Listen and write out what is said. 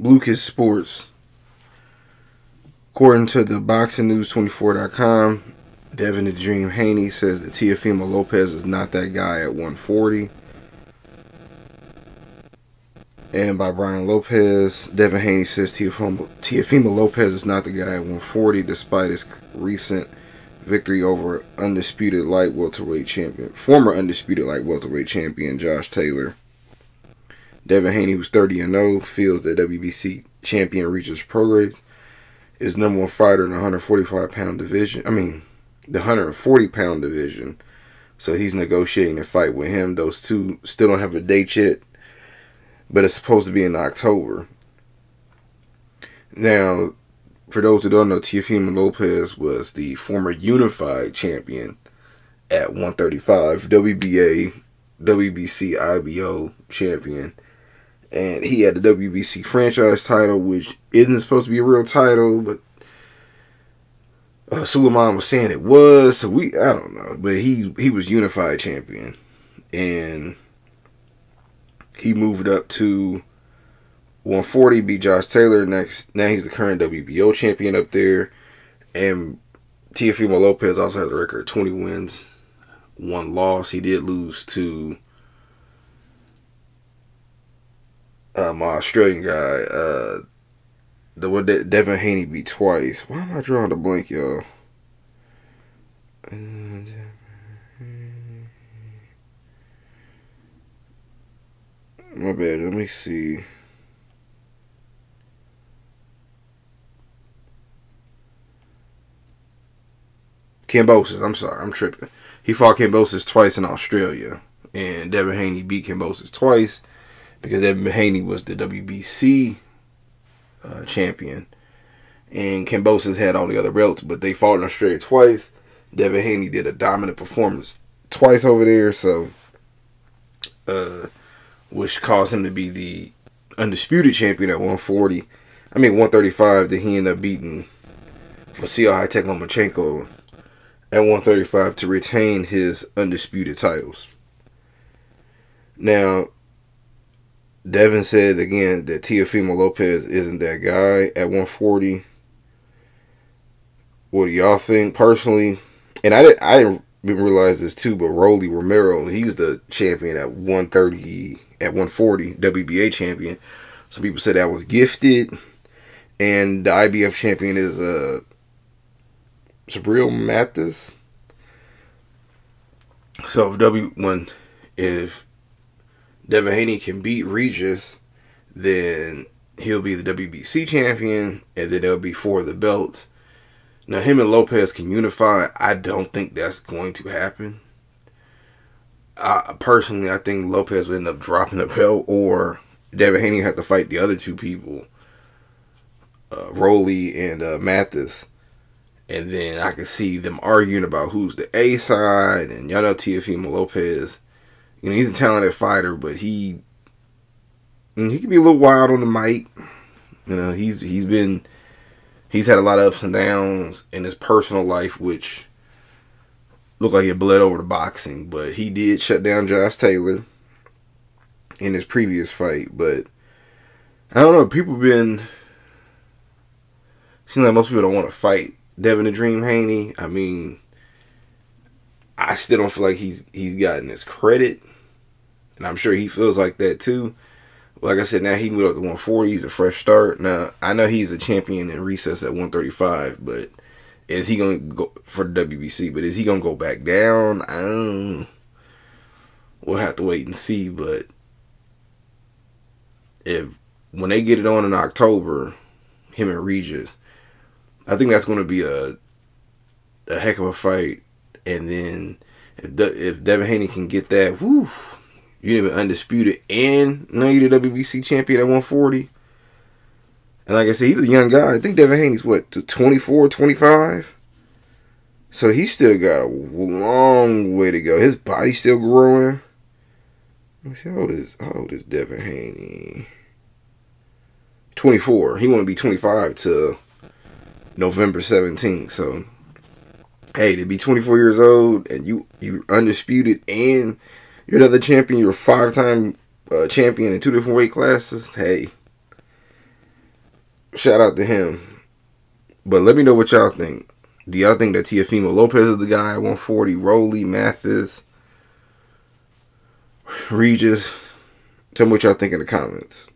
Lucas Sports. According to the boxingnews24.com, Devin the Dream Haney says that Teofimolopez is not that guy at 140. And by Brian Lopez, Devin Haney says Teofimolopez is not the guy at 140 despite his recent victory over former undisputed light welterweight champion Josh Taylor. Devin Haney, who's 30-0, feels that WBC champion Regis Prograis is number one fighter in the 145-pound division. The 140-pound division. So he's negotiating a fight with him. Those two still don't have a date yet, but it's supposed to be in October. Now, for those who don't know, Teofimolopez was the former unified champion at 135, WBA, WBC, IBO champion. And he had the WBC franchise title, which isn't supposed to be a real title, but Suleiman was saying it was, so I don't know. But he was unified champion. And he moved up to 140, beat Josh Taylor. Now he's the current WBO champion up there. And Teofimolopez also has a record of 20 wins, 1 loss. He did lose to my Australian guy, the one that Devin Haney beat twice. Why am I drawing a blank, y'all? My bad, let me see. Kambosos, I'm sorry, I'm tripping. He fought Kambosos twice in Australia, and Devin Haney beat Kambosos twice because Devin Haney was the WBC champion, and Kambosos had all the other belts, but they fought in Australia twice. Devin Haney did a dominant performance twice over there, so which caused him to be the undisputed champion at 135. Then he ended up beating Vasil High-Tech Lomachenko at 135 to retain his undisputed titles. Now, Devin said again that Teofimolopez isn't that guy at 140. What do y'all think? Personally, and I didn't realize this too, but Rolly Romero, he's the champion at 140, WBA champion. Some people said that was gifted, and the IBF champion is Sabril Mathis. So if Devin Haney can beat Regis, then he'll be the WBC champion, and then there'll be 4 of the belts. Now, him and Lopez can unify. I don't think that's going to happen. Personally, I think Lopez will end up dropping the belt, or Devin Haney will have to fight the other 2 people, Rolly and Mathis. And then I can see them arguing about who's the A side. And y'all know Teofimolopez, he's a talented fighter, but he can be a little wild on the mic. He's had a lot of ups and downs in his personal life, which looked like he bled over to boxing. But he did shut down Josh Taylor in his previous fight. But I don't know. Seems like most people don't want to fight Devin the Dream Haney. I still don't feel like he's gotten his credit, and I'm sure he feels like that too. Like I said, now he moved up to 140. He's a fresh start. Now, I know he's a champion in recess at 135, but is he going to go for the WBC? But is he going to go back down? I don't know. We'll have to wait and see. But when they get it on in October, him and Regis, I think that's going to be a heck of a fight. And then if Devin Haney can get that, whoo, you're even undisputed, and now you're the WBC champion at 140. And like I said, he's a young guy. I think Devin Haney's, 24, 25? So he's still got a long way to go. His body's still growing. Let me see, how old is Devin Haney? 24. He won't be 25 till November 17th. So, hey, to be 24 years old and you undisputed and you're another champion, you're a 5-time champion in 2 different weight classes, hey, shout out to him. But let me know what y'all think. Do y'all think that Teofimolopez is the guy at 140? Rolly, Mathis, Regis? Tell me what y'all think in the comments.